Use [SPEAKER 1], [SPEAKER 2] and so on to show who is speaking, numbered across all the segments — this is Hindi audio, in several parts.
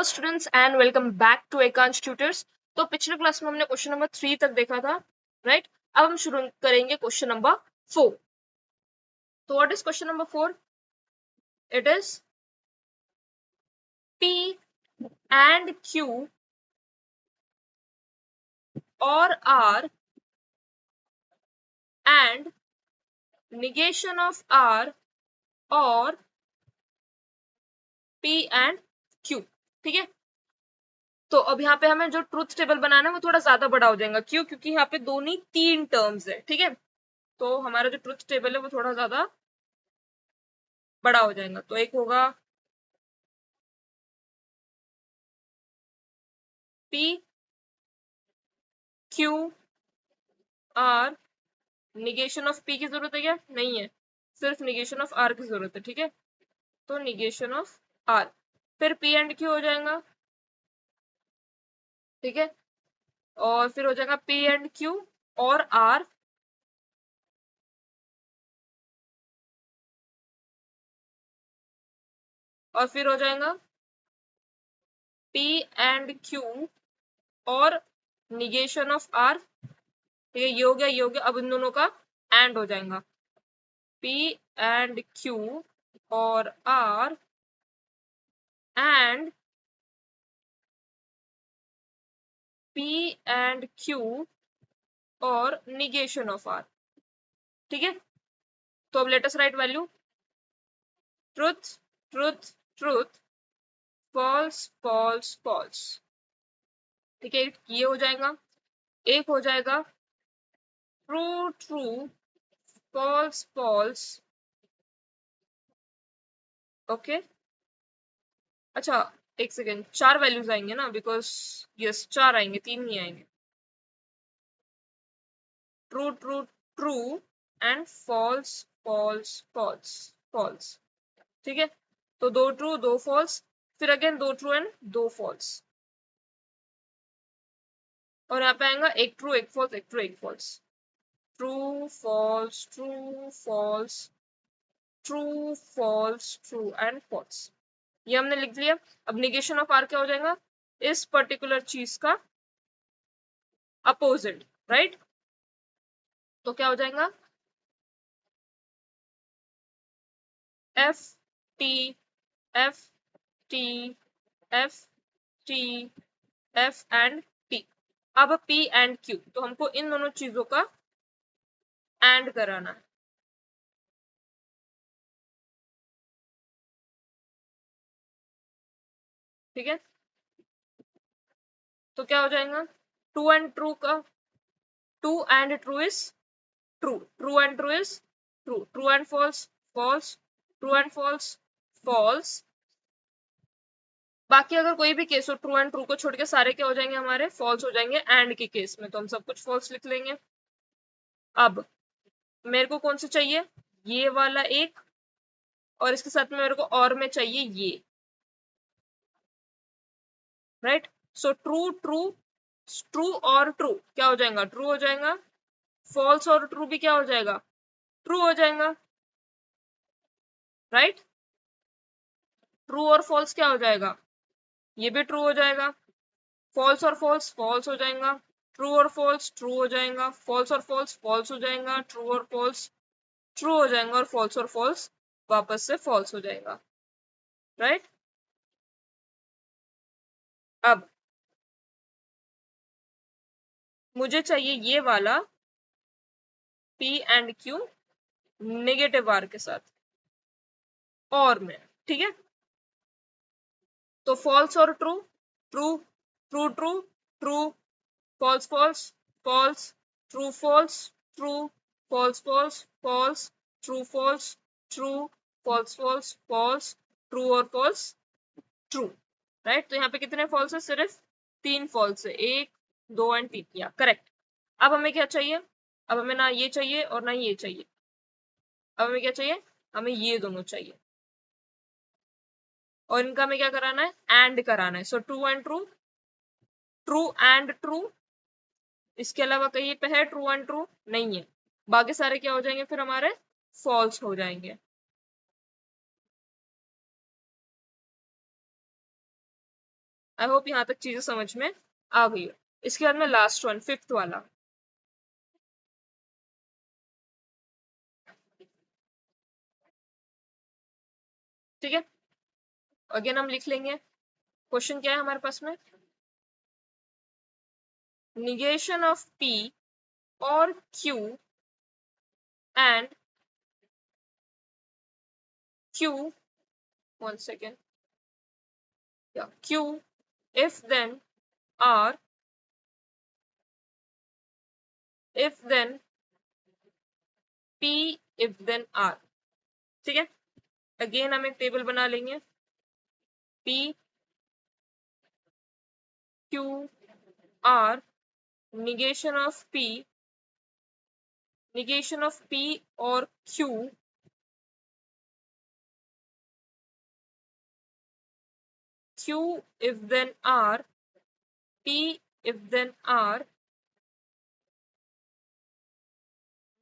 [SPEAKER 1] Students and welcome back to Ekansh tutors. तो पिछले क्लास में हमने क्वेश्चन नंबर 3 तक देखा था, राइट। अब हम शुरू करेंगे क्वेश्चन नंबर 4। तो what is question number 4? It is P and Q or R and negation of R or P and Q। ठीक है, तो अब यहाँ पे हमें जो ट्रूथ टेबल बनाना है वो थोड़ा ज्यादा बड़ा हो जाएगा। क्यों? क्योंकि यहाँ पे दोनों 3 टर्म्स है। ठीक है, तो हमारा जो ट्रूथ टेबल है वो थोड़ा ज्यादा बड़ा हो जाएगा। तो एक होगा P Q R, negation of P की जरूरत है क्या? नहीं है, सिर्फ निगेशन ऑफ R की जरूरत है। ठीक है, तो निगेशन ऑफ R, फिर P एंड Q हो जाएगा। ठीक है, और फिर हो जाएगा P एंड Q और R, और फिर हो जाएगा P एंड Q और निगेशन ऑफ R। ठीक है, ये हो गया, ये हो गया। अब इन दोनों का एंड हो जाएगा, P एंड Q और R and P and Q और निगेशन ऑफ R। ठीक है, तो अब let us write value. Truth truth truth, false false false. ठीक है, ये हो जाएगा। एक हो जाएगा true true, false false. Okay, अच्छा एक सेकेंड, 4 वैल्यूज आएंगे ना, बिकॉज यस 4 आएंगे, 3 नहीं आएंगे। True true true and false false false false. ठीक है, तो 2 ट्रू 2 फॉल्स, फिर अगेन 2 ट्रू एंड 2 फॉल्स, और यहाँ पे आएगा एक ट्रू एक फॉल्स एक ट्रू एक false. True false true false true false true and false, ये हमने लिख लिया। अब निगेशन ऑफ आर क्या हो जाएगा? इस पर्टिकुलर चीज का अपोजिट, राइट। तो क्या हो जाएगा? F T F T F T F and T. अब पी एंड क्यू, तो हमको इन दोनों चीजों का एंड कराना है। ठीक है, तो क्या हो जाएगा? टू एंड ट्रू का, true and true is true, true and true is true, true and false false, true and false false. बाकी अगर कोई भी केस हो, ट्रू एंड ट्रू को छोड़ के सारे क्या हो जाएंगे? हमारे फॉल्स हो जाएंगे। एंड के केस में तो हम सब कुछ फॉल्स लिख लेंगे। अब मेरे को कौन सा चाहिए? ये वाला एक, और इसके साथ में मेरे को और में चाहिए ये, right. So true true true और ट्रू क्या हो जाएगा? ट्रू हो जाएगा। फॉल्स और ट्रू भी क्या हो जाएगा? ट्रू हो जाएगा, राइट। ट्रू और फॉल्स क्या हो जाएगा? ये भी ट्रू हो जाएगा। फॉल्स और फॉल्स फॉल्स हो जाएगा, ट्रू और फॉल्स ट्रू हो जाएगा, फॉल्स और फॉल्स फॉल्स हो जाएगा, ट्रू और फॉल्स ट्रू हो जाएगा, और फॉल्स और फॉल्स वापस से फॉल्स हो जाएगा, राइट। अब मुझे चाहिए ये वाला P and Q negative R के साथ और में। ठीक है, तो फॉल्स और true, true true true true, false false false, true false true, false false false, true false true, false false false, true और फॉल्स ट्रू, राइट। तो यहाँ पे कितने फॉल्स है? सिर्फ 3 फॉल्स है, 1 2 एंड 3, या करेक्ट। अब हमें क्या चाहिए? अब हमें ना ये चाहिए और ना ये चाहिए। अब हमें क्या चाहिए? हमें ये दोनों चाहिए, और इनका हमें क्या कराना है? एंड कराना है। So true and true, true and true, इसके अलावा कहीं पे है ट्रू एंड ट्रू? नहीं है। बाकी सारे क्या हो जाएंगे फिर? हमारे फॉल्स हो जाएंगे। आई होप यहाँ तक चीजें समझ में आ गई हो। इसके बाद में लास्ट वन, फिफ्थ वाला। ठीक है, अगेन हम लिख लेंगे। क्वेश्चन क्या है हमारे पास में? negation of P or Q and Q, one second, yeah, Q if then R, if then P if then R। ठीक है, अगेन हम एक टेबल बना लेंगे। P Q R, negation of P, negation of P or Q Q if then R, P if then R,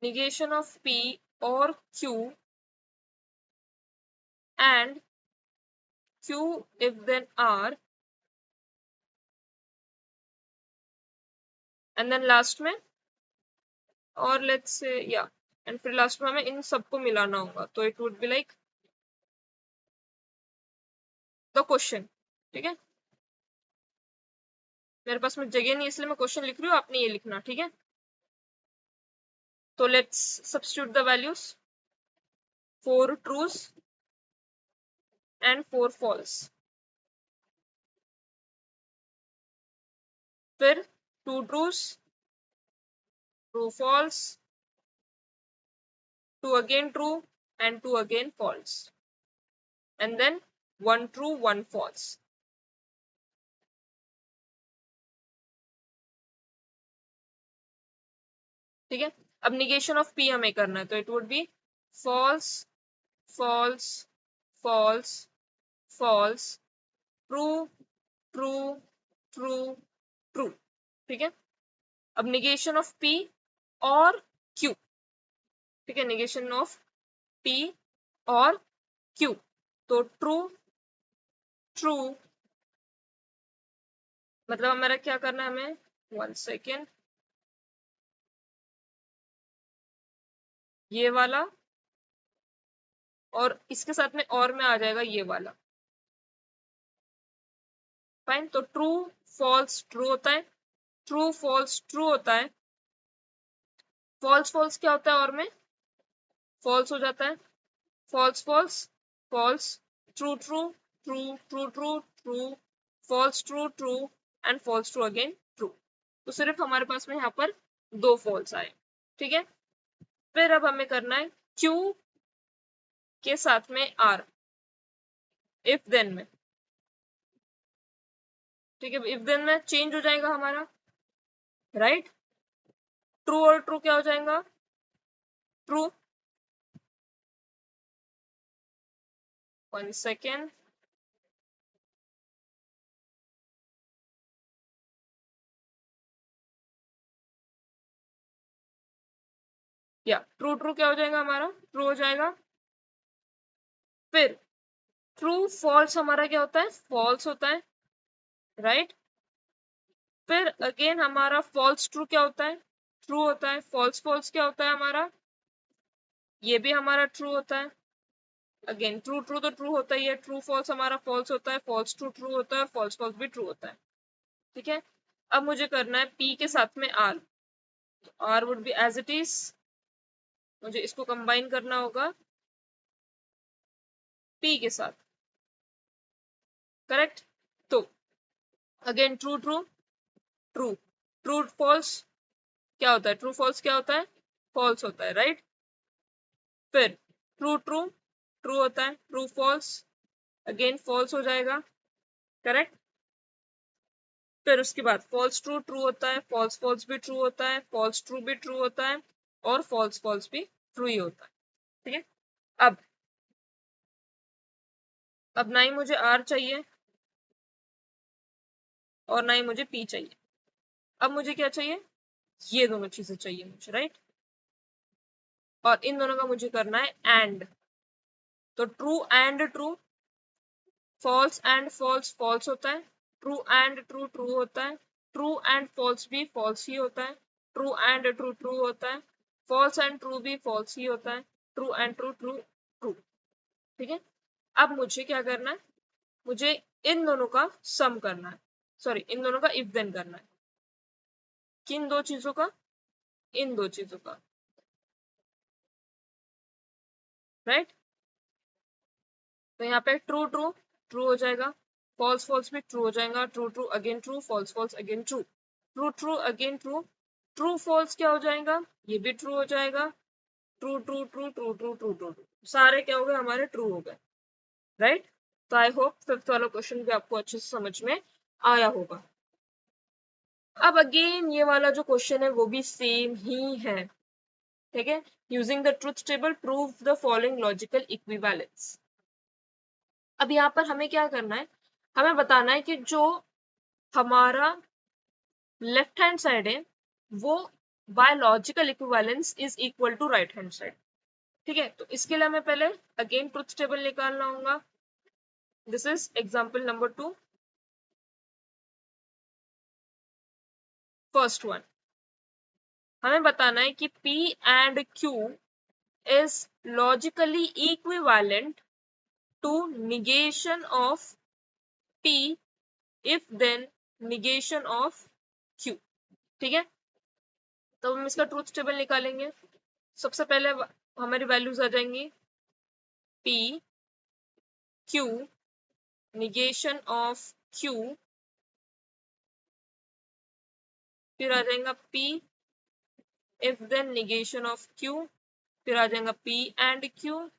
[SPEAKER 1] negation of P or Q and Q if then R, and then last में, और लेट्स से या, एंड फिर लास्ट में हमें इन सबको मिलाना होगा, तो it would be like the question. ठीक है, मेरे पास में जगह नहीं इसलिए मैं क्वेश्चन लिख रही हूँ, आपने ये लिखना। ठीक है, तो let's substitute the values, 4 trues and 4 false, फिर 2 trues, true false, 2 again true and 2 again false, and then 1 true 1 false. ठीक है, अब निगेशन ऑफ पी हमें करना है, तो it would be false false false false, true true true true. ठीक है, अब निगेशन ऑफ पी और क्यू। ठीक है, निगेशन ऑफ पी और क्यू, तो ट्रू ट्रू, मतलब हमारा क्या करना है, हमें 1 सेकेंड, ये वाला और इसके साथ में और में आ जाएगा ये वाला। फाइन, तो ट्रू फॉल्स ट्रू होता है, ट्रू फॉल्स ट्रू होता है, फॉल्स फॉल्स क्या होता है और में फॉल्स हो जाता है, false false false, true true true true true true, false true true and false true again true. तो सिर्फ हमारे पास में यहाँ पर 2 फॉल्स आए। ठीक है, फिर अब हमें करना है Q के साथ में R, इफ देन में। ठीक है, इफ देन में चेंज हो जाएगा हमारा, राइट, ट्रू और ट्रू क्या हो जाएगा, ट्रू, 1 सेकेंड, या ट्रू ट्रू क्या हो जाएगा हमारा, ट्रू हो जाएगा। फिर ट्रू फॉल्स हमारा क्या होता है, फॉल्स होता है, राइट। फिर अगेन हमारा फॉल्स ट्रू क्या होता है, ट्रू होता है, फॉल्स फॉल्स क्या होता है हमारा, ये भी हमारा ट्रू होता है। अगेन ट्रू ट्रू तो ट्रू होता ही है, ट्रू फॉल्स हमारा फॉल्स होता है, फॉल्स ट्रू ट्रू होता है, फॉल्स फॉल्स भी ट्रू होता है। ठीक है, अब मुझे करना है पी के साथ में R, R would be as it is, मुझे इसको कंबाइन करना होगा पी के साथ, करेक्ट। तो again true true true, true false क्या होता है, ट्रू फॉल्स क्या होता है, फॉल्स होता है, राइट। फिर ट्रू ट्रू ट्रू होता है, ट्रू फॉल्स अगेन फॉल्स हो जाएगा, करेक्ट। फिर उसके बाद फॉल्स ट्रू ट्रू होता है, फॉल्स फॉल्स भी ट्रू होता है, फॉल्स ट्रू भी ट्रू होता है, और फॉल्स फॉल्स भी ट्रू ही होता है। ठीक है, अब अब ना ही मुझे आर चाहिए और ना ही मुझे पी चाहिए, अब मुझे क्या चाहिए, ये दोनों चीजें चाहिए मुझे, राइट। और इन दोनों का मुझे करना है एंड, तो true and true, false and false false होता है, ट्रू एंड ट्रू ट्रू होता है, ट्रू एंड फॉल्स भी फॉल्स ही होता है, ट्रू एंड ट्रू ट्रू होता है, फॉल्स एंड ट्रू भी फॉल्स ही होता है, true and true true true. ठीक है, अब मुझे क्या करना है, मुझे इन दोनों का सम करना है, सॉरी इन दोनों का इफ देन करना है। किन दो चीजों का, इन दो चीजों का, राइट। तो यहाँ पे ट्रू ट्रू ट्रू हो जाएगा, फॉल्स फॉल्स भी ट्रू हो जाएगा, true true again true, false false again true, true true again true, true false क्या हो जाएगा, ये भी ट्रू हो जाएगा, true true true true true true true, सारे क्या हो गए हमारे ट्रू हो गए, राइट। तो आई होप फिफ्थ वाला क्वेश्चन भी आपको अच्छे से समझ में आया होगा। अब अगेन ये वाला जो क्वेश्चन है वो भी सेम ही है, ठीक है। Using the truth table prove the following logical equivalence. अब यहाँ पर हमें क्या करना है, हमें बताना है कि जो हमारा लेफ्ट हैंड साइड है वो by logical equivalence is equal to right hand side. ठीक है, तो इसके लिए हमें पहले अगेन ट्रुथ टेबल निकालना होगा। This is example number 2, first one. हमें बताना है कि P and Q is logically equivalent to negation of P if then negation of Q। ठीक है, तो हम इसका ट्रूथ टेबल निकालेंगे। सबसे पहले हमारी वैल्यूज आ जाएंगी P Q negation of Q, फिर आ जाएगा P if then negation of Q, फिर आ जाएगा P and Q,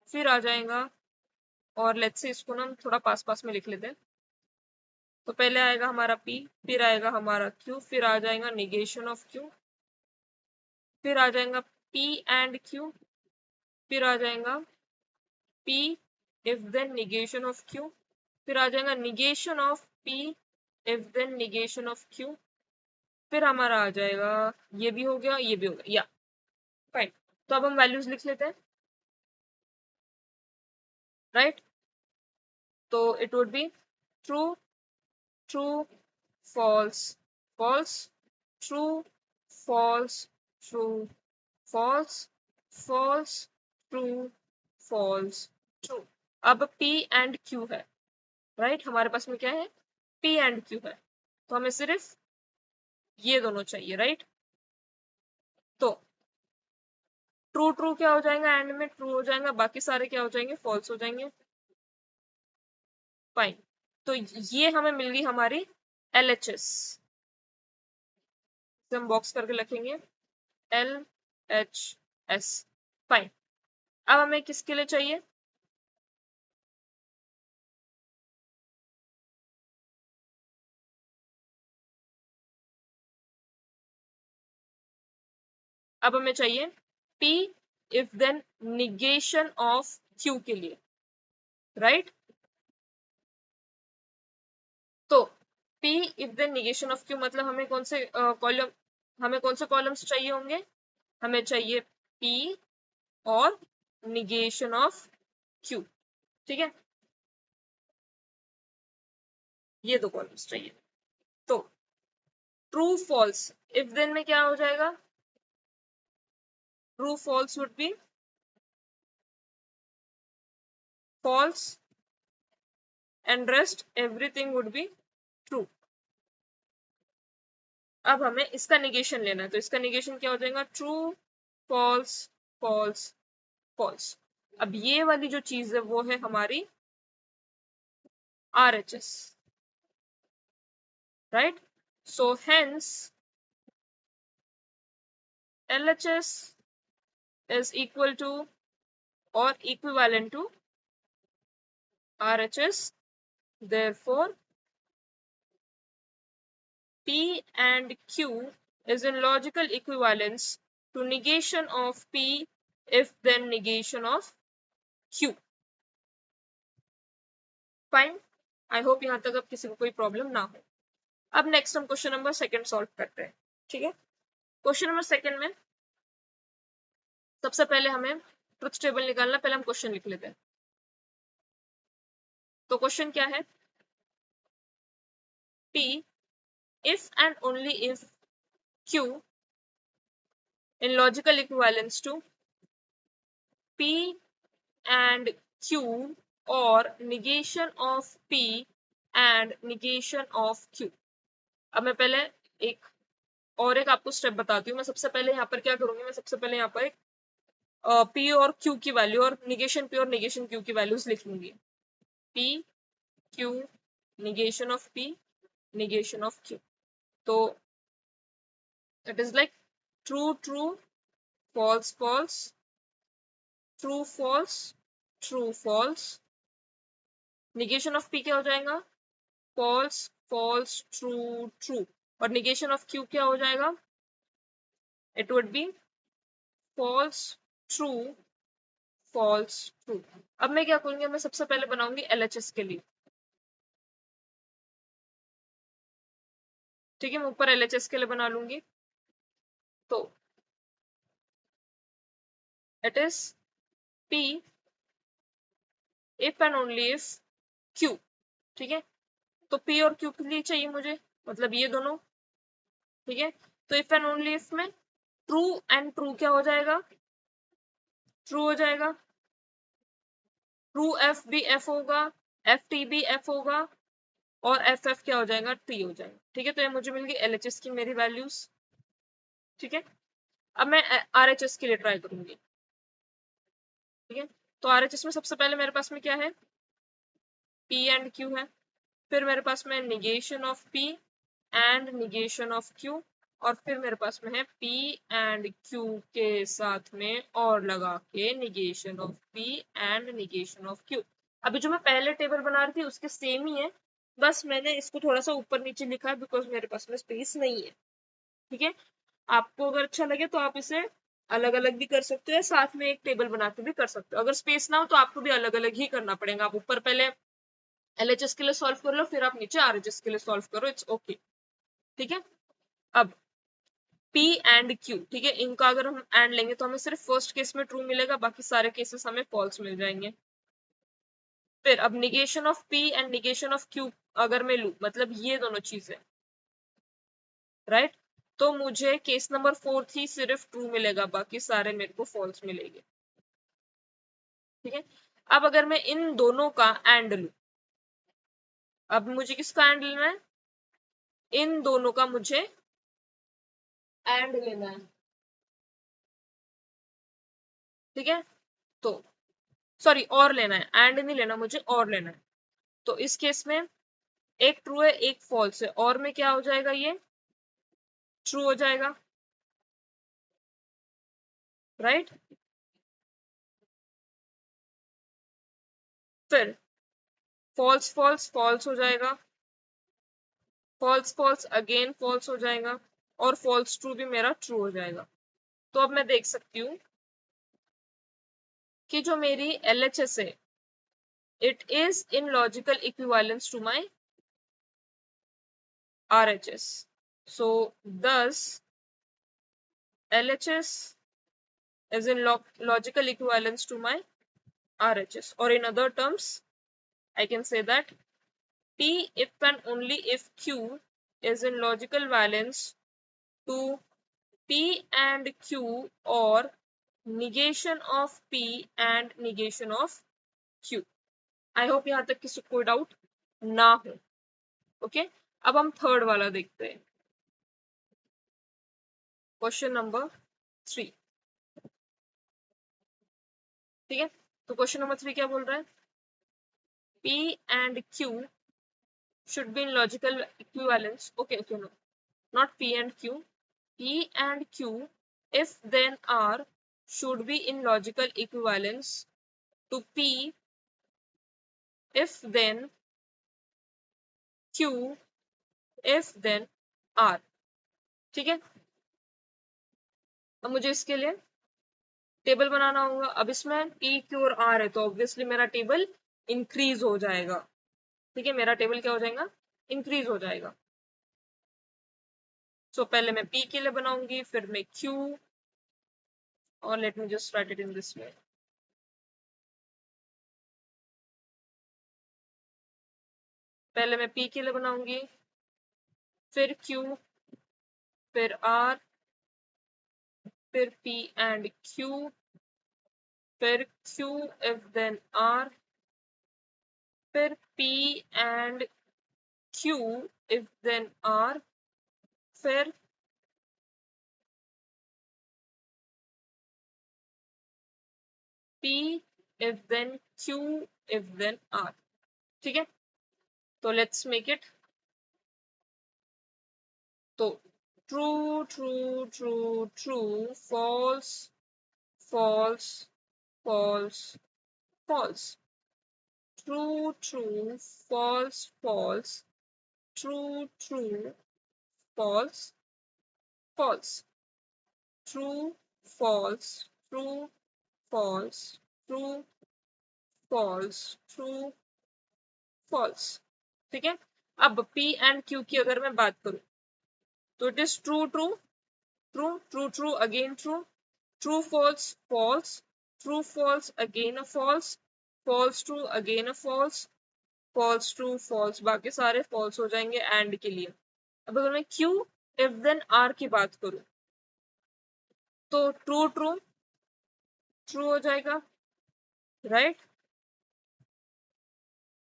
[SPEAKER 1] फिर आ जाएगा, और लेट्स से इसको ना हम थोड़ा पास पास में लिख लेते हैं। तो पहले आएगा हमारा P, फिर आएगा हमारा Q, फिर आ जाएगा निगेशन ऑफ Q, फिर आ जाएगा P एंड Q, फिर आ जाएगा P if then negation of Q, फिर आ जाएगा negation of P if then negation of Q, फिर हमारा आ जाएगा, ये भी हो गया ये भी हो गया, या फाइन। तो अब हम वैल्यूज लिख लेते हैं, राइट। तो it would be true true false false, true false true false false true false true. अब P एंड Q है, राइट, हमारे पास में क्या है, P एंड Q है, तो हमें सिर्फ ये दोनों चाहिए, राइट। तो ट्रू ट्रू क्या हो जाएगा, एंड में ट्रू हो जाएगा, बाकी सारे क्या हो जाएंगे, फॉल्स हो जाएंगे, फाइन। तो ये हमें मिल गई हमारी LHS, हम बॉक्स करके लिखेंगे LHS, फाइन। अब हमें किसके लिए चाहिए, अब हमें चाहिए P if then negation of Q के लिए, राइट। तो P if then negation of Q मतलब हमें कौन से कॉलम, हमें कौन से कॉलम्स चाहिए होंगे, हमें चाहिए P और निगेशन ऑफ Q, ठीक है, ये दो कॉलम्स चाहिए। तो ट्रू फॉल्स इफ देन में क्या हो जाएगा, true false would be false and rest everything would be true. अब हमें इसका निगेशन लेना है, तो इसका निगेशन क्या हो जाएगा, ट्रू फॉल्स फॉल्स फॉल्स। अब ये वाली जो चीज है वो है हमारी RHS, right. So hence LHS is equal to or equivalent to RHS, therefore P and Q is in logical equivalence to negation of P if then negation of Q, fine. I hope यहाँ तक अब किसी को कोई प्रॉब्लम ना हो। अब नेक्स्ट हम क्वेश्चन नंबर सेकंड सॉल्व करते हैं, ठीक है। क्वेश्चन नंबर सेकंड में सबसे पहले हमें ट्रुथ टेबल निकालना, पहले हम क्वेश्चन लिख लेते हैं। तो क्वेश्चन क्या है, P if and only if Q in logical equivalence to P and Q or negation of P and negation of Q. अब मैं पहले एक और एक आपको स्टेप बताती हूँ। मैं सबसे पहले यहाँ पर क्या करूंगी, मैं सबसे पहले यहाँ पर एक P और Q की वैल्यू और निगेशन P और निगेशन Q की वैल्यूज लिख लूंगी। P Q negation of P negation of Q. तो it is like true true, false false, true false, true false. negation of P क्या हो जाएगा, false false true true. और negation of Q क्या हो जाएगा, it would be false true false true. अब मैं क्या करूंगी, मैं सबसे पहले बनाऊंगी LHS के लिए। ठीक है, मैं ऊपर LHS के लिए बना लूंगी। तो it is P if and only if Q। ठीक है, तो P और Q के लिए चाहिए मुझे, मतलब ये दोनों। ठीक है, तो इफ एंड ओनली इफ में ट्रू एंड ट्रू क्या हो जाएगा, ट्रू हो जाएगा। ट्रू एफ भी एफ होगा, एफ टी भी एफ होगा, और एफ एफ क्या हो जाएगा, टी हो जाएगा। ठीक है, तो ये मुझे मिल गई LHS की मेरी वैल्यूज। ठीक है, अब मैं RHS के लिए ट्राई करूंगी। ठीक है, तो RHS में सबसे पहले मेरे पास में क्या है, P एंड Q है। फिर मेरे पास में negation of P and negation of Q, और फिर मेरे पास में है P एंड Q के साथ में और लगा के negation of P and negation of Q। अभी जो मैं पहले टेबल बना रही थी उसके सेम ही है, बस मैंने इसको थोड़ा सा ऊपर नीचे लिखा है बिकॉज मेरे पास में स्पेस नहीं है। ठीक है, आपको अगर अच्छा लगे तो आप इसे अलग अलग भी कर सकते हो, साथ में एक टेबल बना के भी कर सकते हो। अगर स्पेस ना हो तो आपको भी अलग अलग ही करना पड़ेगा। आप ऊपर पहले LHS के लिए सॉल्व कर लो, फिर आप नीचे RHS के लिए सॉल्व करो, इट्स ओके। ठीक है, अब P एंड Q, ठीक है, इनका अगर हम एंड लेंगे तो हमें सिर्फ फर्स्ट केस में ट्रू मिलेगा, बाकी सारे केसेस हमें फॉल्स मिल जाएंगे। फिर अब negation of P and negation of Q अगर मैं लूं, मतलब ये दोनों चीजें, राइट, तो मुझे केस नंबर 4 ही सिर्फ ट्रू मिलेगा, बाकी सारे मेरे को फॉल्स मिलेंगे। ठीक है, अब अगर मैं इन दोनों का एंड लूं, अब मुझे किसका एंड लेना है, इन दोनों का मुझे एंड लेना है। ठीक है, तो सॉरी और लेना है, एंड नहीं लेना मुझे, और लेना है। तो इस केस में एक ट्रू है एक फॉल्स है, और में क्या हो जाएगा, ये ट्रू हो जाएगा, राइट। फिर फॉल्स फॉल्स फॉल्स हो जाएगा, फॉल्स फॉल्स अगेन फॉल्स हो जाएगा, और फॉल्स ट्रू भी मेरा ट्रू हो जाएगा। तो अब मैं देख सकती हूँ कि जो मेरी LHS है, it is in logical equivalence to my RHS. So thus LHS is in logical equivalence to my RHS, or in other terms I can say that P if and only if Q is in logical valence to P and Q or negation of P and negation of Q. I hope यहाँ तक किसी कोई डाउट ना हो। ओके, अब हम थर्ड वाला देखते हैं, क्वेश्चन नंबर 3। ठीक है, तो क्वेश्चन नंबर 3 क्या बोल रहा है, P and Q should be in logical equivalence. Okay, no, not P and Q. P and Q, if then are, should be in logical equivalence to P if then Q if then R। ठीक है, अब मुझे इसके लिए टेबल बनाना होगा। अब इसमें P Q और R है, तो ऑब्वियसली मेरा टेबल इंक्रीज हो जाएगा। ठीक है, मेरा टेबल क्या हो जाएगा, इंक्रीज हो जाएगा। सो पहले मैं P के लिए बनाऊंगी, फिर मैं Q, और let me just right it in this way. पहले मैं P के लिए बनाऊंगी, फिर Q, फिर R, फिर P and Q, फिर Q if then R, फिर P and Q if then R, फिर P if then Q if then R. ठीक है, तो लेट्स मेक इट। तो true true true true, false false false false, true true false false, true true false false, true false true false true false true false. ठीक है, अब P एंड Q की अगर मैं बात करूं तो it is true true true true true again true, true false false, true false again uh false, false true again uh false, false true false, बाकी सारे फॉल्स हो जाएंगे एंड के लिए। अब अगर मैं Q इफ देन R की बात करूं तो ट्रू ट्रू ट्रू हो जाएगा, राइट।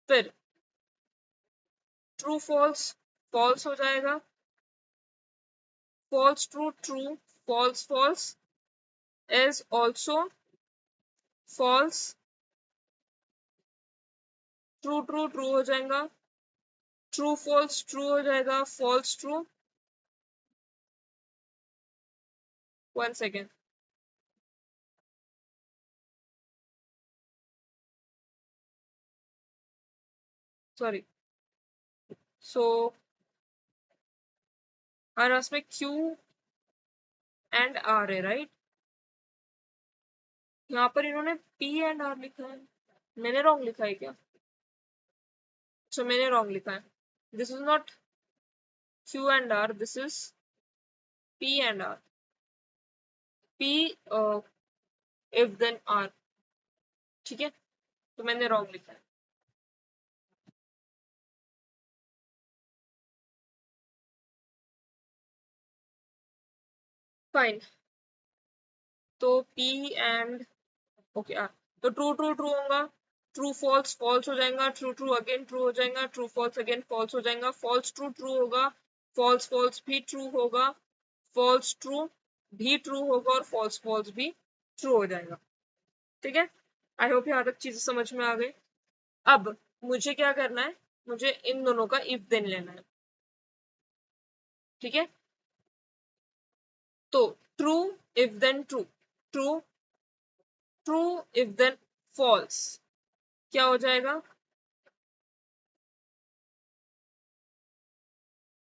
[SPEAKER 1] फिर ट्रू फॉल्स फॉल्स हो जाएगा, false true true, false false is also false, true true true हो जाएगा, ट्रू फॉल्स ट्रू हो जाएगा, false true. One second, sorry. So हमारे पास में Q एंड R है, राइट। यहाँ पर इन्होंने P एंड R लिखा है, मैंने रॉन्ग लिखा है क्या? अच्छा, मैंने रॉन्ग लिखा है। This is not Q and R, this is P and R। P if then R, ठीक है, तो मैंने रॉन्ग लिखा है। फाइन, तो P एंड ओके R, तो ट्रू ट्रू ट्रू होगा, ट्रू फॉल्स फॉल्स हो जाएगा, ट्रू ट्रू अगेन ट्रू हो जाएगा, ट्रू फॉल्स अगेन फॉल्स हो जाएगा, फॉल्स ट्रू ट्रू होगा, फॉल्स फॉल्स भी ट्रू होगा, फॉल्स ट्रू भी ट्रू होगा और फॉल्स फॉल्स भी ट्रू हो जाएगा। ठीक है, आई होप यहाँ तक चीजें समझ में आ गई। अब मुझे क्या करना है, मुझे इन दोनों का इफ देन लेना है। ठीक है, तो true if then true, true true if then false, क्या हो जाएगा?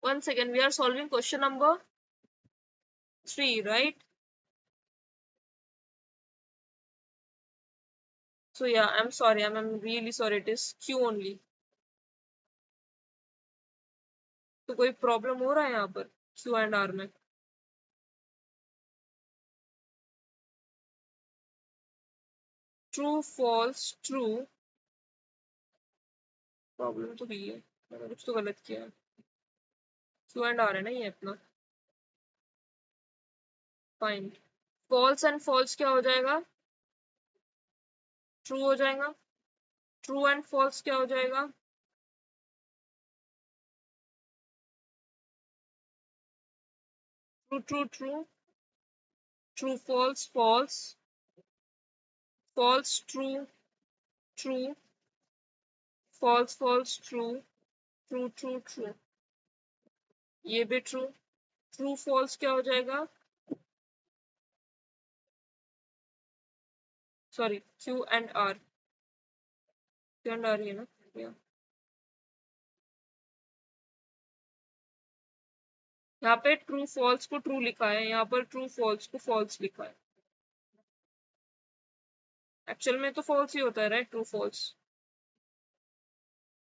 [SPEAKER 1] One second, we are solving question number 3, right? So yeah, I'm sorry, I'm really sorry, it is Q only. तो कोई प्रॉब्लम हो रहा है यहाँ पर Q एंड R में? ट्रू फॉल्स ट्रू, प्रॉब्लम तो भी है, मैंने कुछ तो गलत किया है। Q एंड R है ना ये अपना, फाइन। फॉल्स एंड फॉल्स क्या हो जाएगा? ट्रू हो जाएगा। ट्रू एंड फॉल्स क्या हो जाएगा? True true true, true false false, false true true, false false true, true true true, ये भी ट्रू। ट्रू फॉल्स क्या हो जाएगा? Sorry, Q and R, Q and R ही है ना? Yeah. यहाँ पे ट्रू फॉल्स को ट्रू लिखा है, यहाँ पर ट्रू फॉल्स को फॉल्स लिखा है। एक्चुअल में तो फॉल्स ही होता है, right? True false,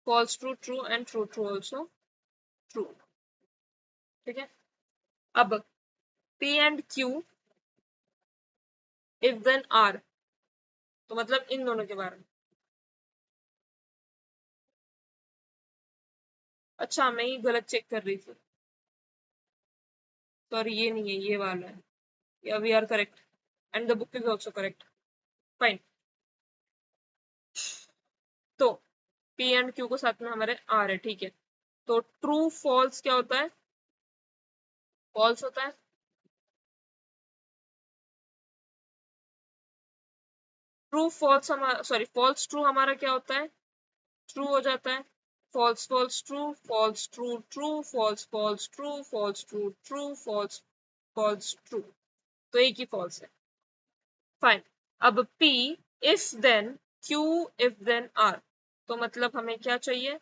[SPEAKER 1] false true true and true true also true. ठीक है, अब P and Q if then R, तो मतलब इन दोनों के बारे में। अच्छा, मैं ही गलत चेक कर रही थी। सॉरी ये नहीं है, ये वाला है। या we are correct and the book is also correct. Fine. तो पी एंड क्यू को साथ में हमारे आर है, ठीक है। तो ट्रू फॉल्स क्या होता है? फॉल्स होता है। ट्रू फॉल्स हमारा, सॉरी फॉल्स ट्रू हमारा क्या होता है? ट्रू हो जाता है। False false true, false true true, false false true, false true true, false false true. तो एक ही फॉल्स है। फाइन। अब P if then Q if then R। तो मतलब हमें क्या चाहिए?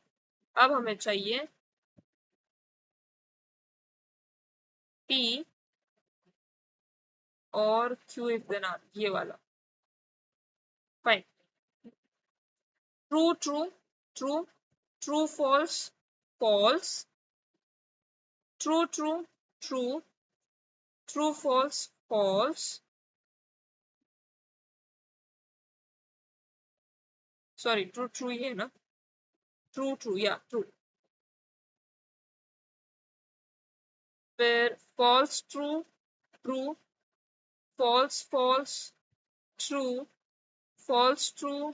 [SPEAKER 1] अब हमें चाहिए P और Q इफ देन R, ये वाला। Fine. True true true, true false false, true true true, true false false, sorry true true ये है ना, ट्रू ट्रू या ट्रू। फिर false true true, false false true, false true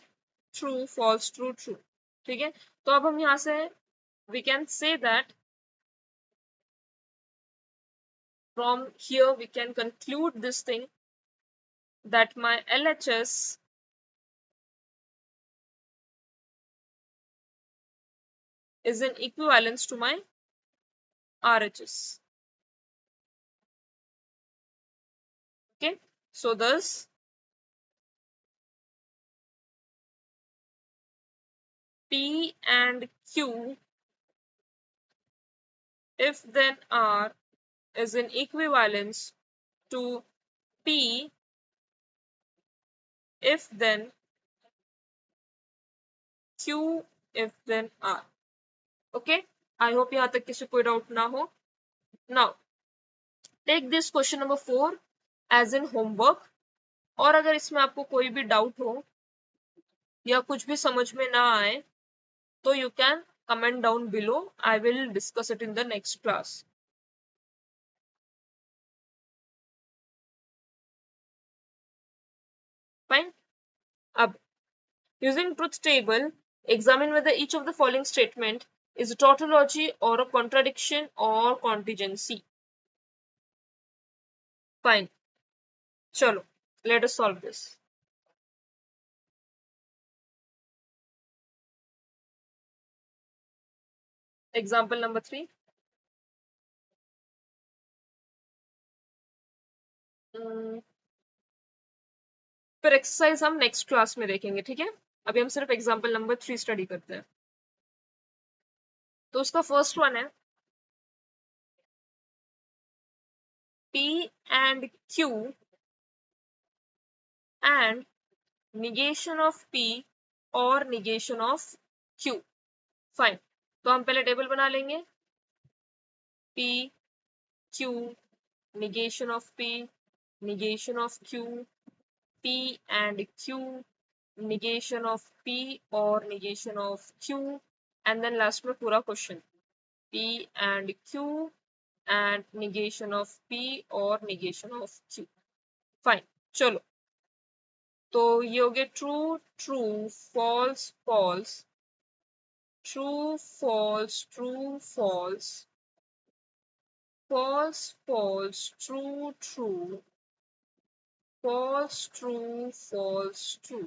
[SPEAKER 1] true, false true true. ठीक है। तो अब हम यहाँ से we can say that from here we can conclude this thing that my LHS is in equivalence to my RHS. Okay, so thus P and Q if then R is in equivalence to P if then Q if then R. Okay, I hope यहाँ तक किसी कोई डाउट ना हो. Now take this question number 4 as in homework. और अगर इसमें आपको कोई भी डाउट हो या कुछ भी समझ में ना आए तो you can comment down below. I will discuss it in the next class. Fine. अब using truth table, examine whether each of the following statement is a tautology or a contradiction or contingency. Fine. Chalo, let us solve this. Example number 3. फिर एक्सरसाइज हम नेक्स्ट क्लास में देखेंगे, ठीक है। अभी हम सिर्फ एग्जाम्पल नंबर 3 स्टडी करते हैं। तो उसका फर्स्ट वन है P and Q and negation of P और negation of Q. फाइन। तो हम पहले टेबल बना लेंगे। P Q negation of P, negation of Q, P and Q, negation of P और negation of Q, and then last में पूरा question P and Q and negation of P और negation of Q. फाइन। चलो, तो ये हो गया true true, false false, true false, true false, false false, true true, false true, false true.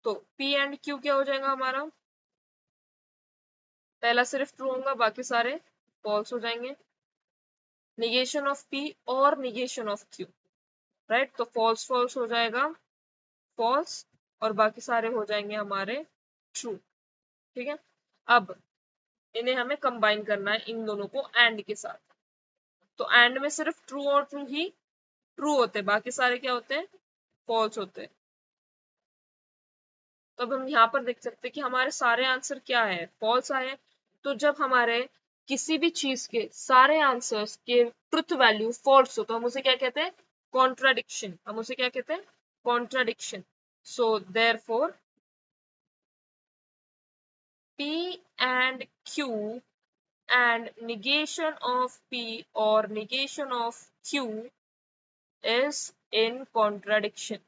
[SPEAKER 1] तो P एंड Q क्या हो जाएगा हमारा? पहला सिर्फ ट्रू होगा, बाकी सारे फॉल्स हो जाएंगे। निगेशन ऑफ P और निगेशन ऑफ Q, राइट। तो फॉल्स फॉल्स हो जाएगा, फॉल्स, और बाकी सारे हो जाएंगे हमारे ट्रू। ठीक है। अब इन्हें हमें कंबाइन करना है, इन दोनों को एंड के साथ। तो एंड में सिर्फ ट्रू और ट्रू ही ट्रू होते हैं, बाकी सारे क्या होते हैं? फॉल्स होते हैं। तो अब हम यहाँ पर देख सकते हैं कि हमारे सारे आंसर क्या है? फॉल्स आए। तो जब हमारे किसी भी चीज के सारे आंसर्स के ट्रुथ वैल्यू फॉल्स हो तो हम उसे क्या कहते हैं? कॉन्ट्राडिक्शन। हम उसे क्या कहते हैं? Contradiction. So therefore P and Q and negation of P or negation of Q is in contradiction.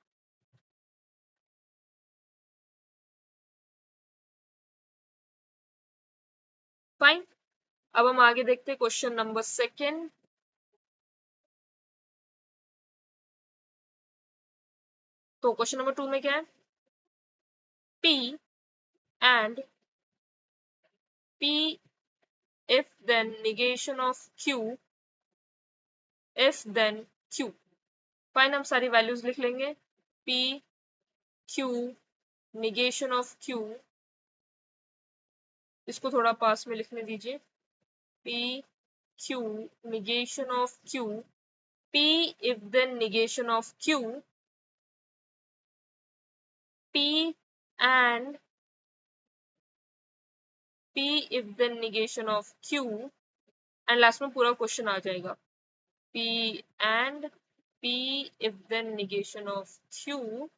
[SPEAKER 1] Fine, अब हम आगे देखते हैं क्वेश्चन नंबर सेकेंड. तो क्वेश्चन नंबर 2 में क्या है? P and P if then negation of Q if then Q. Fine, हम सारी वैल्यूज लिख लेंगे. P Q negation of Q, इसको थोड़ा पास में लिखने दीजिए. P Q negation of Q, P if then negation of Q, P and P if then negation of Q, and last में पूरा क्वेश्चन आ जाएगा. P and P if then negation of Q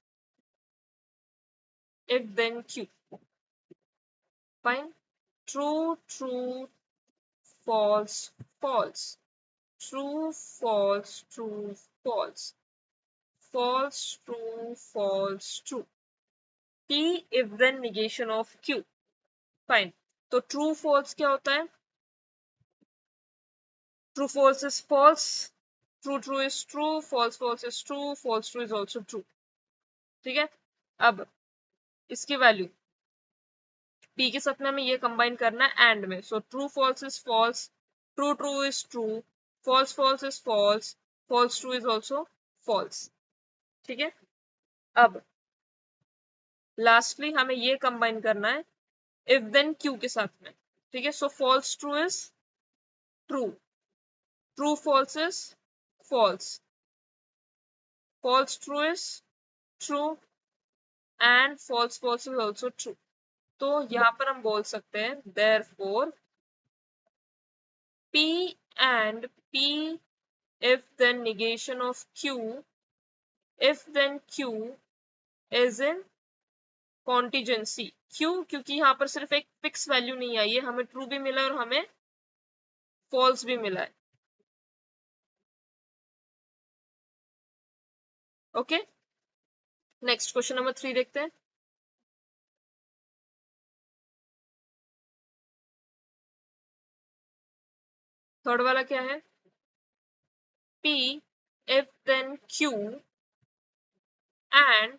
[SPEAKER 1] if then Q. Fine. True, true, false, false. True, false, true, false. False, true, false, true. P if then negation of Q. Fine. तो true false क्या होता है? True false is false. True true is true. False false is true. False true is also true. ठीक है. अब इसकी वैल्यू P के साथ में हमें ये कंबाइन करना है एंड में. So true false is false, true true is true, false false is false, false true is also false. ठीक है. अब लास्टली हमें ये कंबाइन करना है इफ देन क्यू के साथ में. ठीक है. So false true is true, true false is false, false true is true and false false is also true. तो यहाँ पर हम बोल सकते हैं therefore P and P if then negation of Q if then Q is in contingency. क्यों? क्योंकि यहाँ पर सिर्फ एक फिक्स वैल्यू नहीं आई है, हमें ट्रू भी मिला है और हमें फॉल्स भी मिला है. ओके. नेक्स्ट क्वेश्चन नंबर 3 देखते हैं. थर्ड वाला क्या है? P if then Q and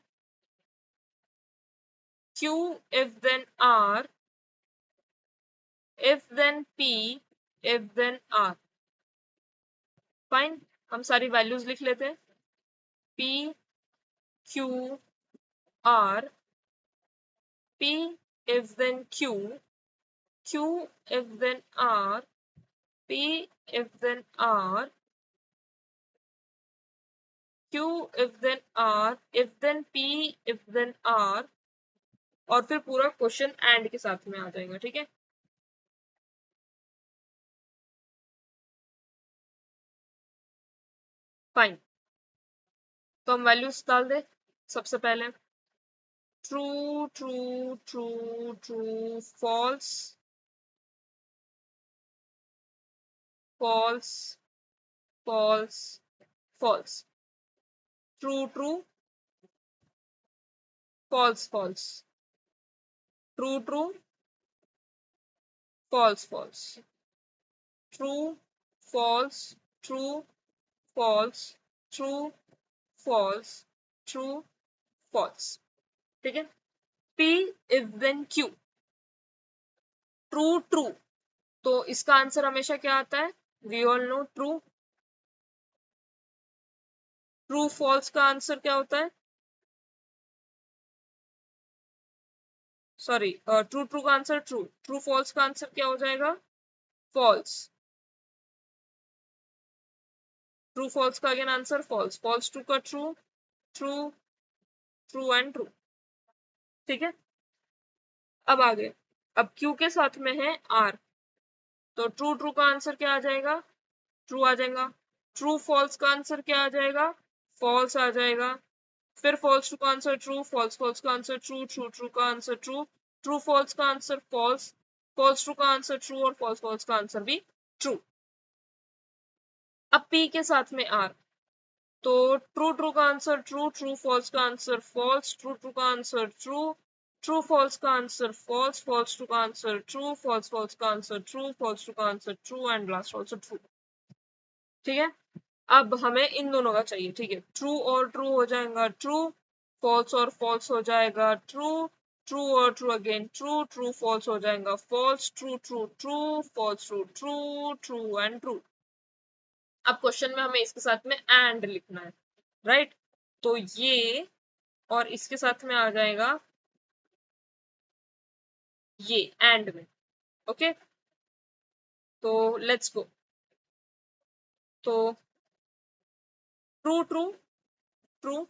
[SPEAKER 1] Q if then R if then P if then R. Fine, हम सारी वैल्यूज लिख लेते हैं. P Q R, P if then Q, Q if then R, P if then R, Q if then R, if then P if then R, और फिर पूरा क्वेश्चन एंड के साथ में आ जाएगा. ठीक है. फाइन, तो हम वैल्यूज डाल दे. सबसे पहले true true true true, false false false false, true true, false false, true true, false false, true false, true false, true false, true false. ठीक है. P if then Q, true true, तो इसका आंसर हमेशा क्या आता है? We all know true. True false का आंसर क्या होता है? सॉरी, ट्रू ट्रू का आंसर ट्रू, ट्रू फॉल्स का आंसर क्या हो जाएगा? फॉल्स. ट्रू फॉल्स का again answer false, false true का true, true true and true. ठीक है. अब आगे, अब Q के साथ में है R, तो ट्रू ट्रू का आंसर क्या आ जाएगा? ट्रू आ जाएगा. ट्रू फॉल्स का आंसर क्या आ जाएगा? फॉल्स आ जाएगा. फिर फॉल्स ट्रू का आंसर ट्रू, फॉल्स फॉल्स का आंसर ट्रू, ट्रू ट्रू का आंसर ट्रू, ट्रू फॉल्स का आंसर फॉल्स, फॉल्स ट्रू का आंसर ट्रू और फॉल्स फॉल्स का आंसर भी ट्रू। अब P के साथ में R, तो ट्रू ट्रू का आंसर ट्रू, ट्रू फॉल्स का आंसर फॉल्स, ट्रू ट्रू का आंसर ट्रू, ट्रू फॉल्स का आंसर फॉल्स, फॉल्स ट्रू का आंसर ट्रू, फॉल्स फॉल्स का आंसर ट्रू, फॉल्स ट्रू का answer true and last answer true. ठीक है, अब हमें इन दोनों का चाहिए। ठीक है, ट्रू और ट्रू हो जाएगा ट्रू, फॉल्स और फॉल्स हो जाएगा ट्रू, ट्रू और true again true, true false हो जाएगा false, true true true, false true true, true and true. अब क्वेश्चन में हमें इसके साथ में एंड लिखना है, राइट? तो ये और इसके साथ में आ जाएगा ये एंड में। ओके, तो लेट्स गो। तो true true true,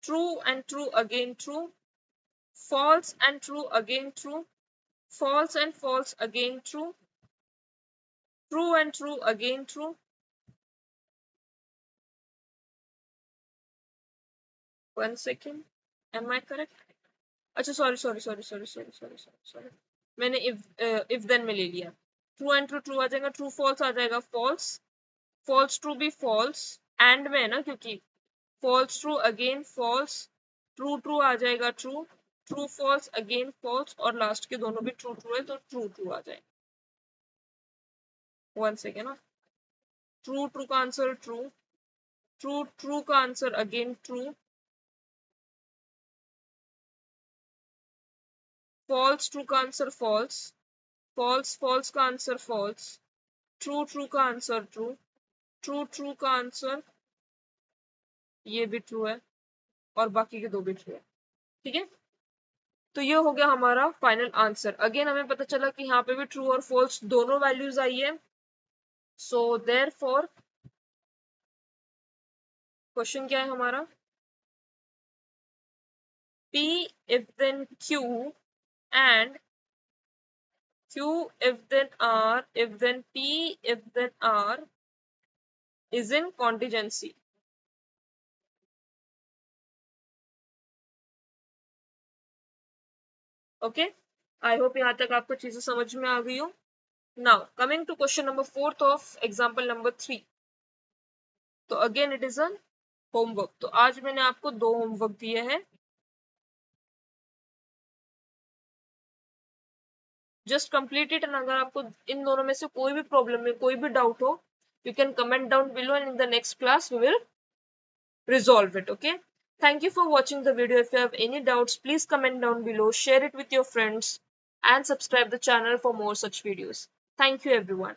[SPEAKER 1] true and true again true, false and true again true, false and false again true, true and true again true, one second, am I correct? अच्छा सॉरी, मैंने if then में ले लिया। ट्रू एंड ट्रू ट्रू आ जाएगा, ट्रू फॉल्स आ जाएगा फॉल्स, फॉल्स ट्रू भी फॉल्स, एंड में है ना, क्योंकि false true again false, true true आ जाएगा true, true false again false और लास्ट के दोनों भी ट्रू ट्रू है, तो ट्रू ट्रू आ जाएगा। वन सेकेंड, ट्रू ट्रू का आंसर ट्रू, ट्रू ट्रू का answer again true, false true का आंसर फॉल्स, फॉल्स फॉल्स का आंसर फॉल्स, ट्रू ट्रू का आंसर ट्रू, ट्रू ट्रू का आंसर ये भी ट्रू है और बाकी के दो भी ट्रू है। ठीक है, तो ये हो गया हमारा फाइनल आंसर। अगेन हमें पता चला कि यहाँ पे भी ट्रू और फॉल्स दोनों वैल्यूज आई है। सो देयरफॉर क्वेश्चन क्या है हमारा, P if then Q and Q if then R if then P if then R is in contingency। Okay, I hope यहाँ तक आपको चीजें समझ में आ गई हो। Now coming to question number 4 of example number 3। तो again it is a homework. तो आज मैंने आपको दो होमवर्क दिए हैं, जस्ट कंप्लीट इट। एंड अगर आपको इन दोनों में से कोई भी प्रॉब्लम में कोई भी डाउट हो, you can comment down below and in the next class we will resolve it. Okay, thank you for watching the video. If you have any doubts, please comment down below, share it with your friends and subscribe the channel for more such videos. Thank you everyone.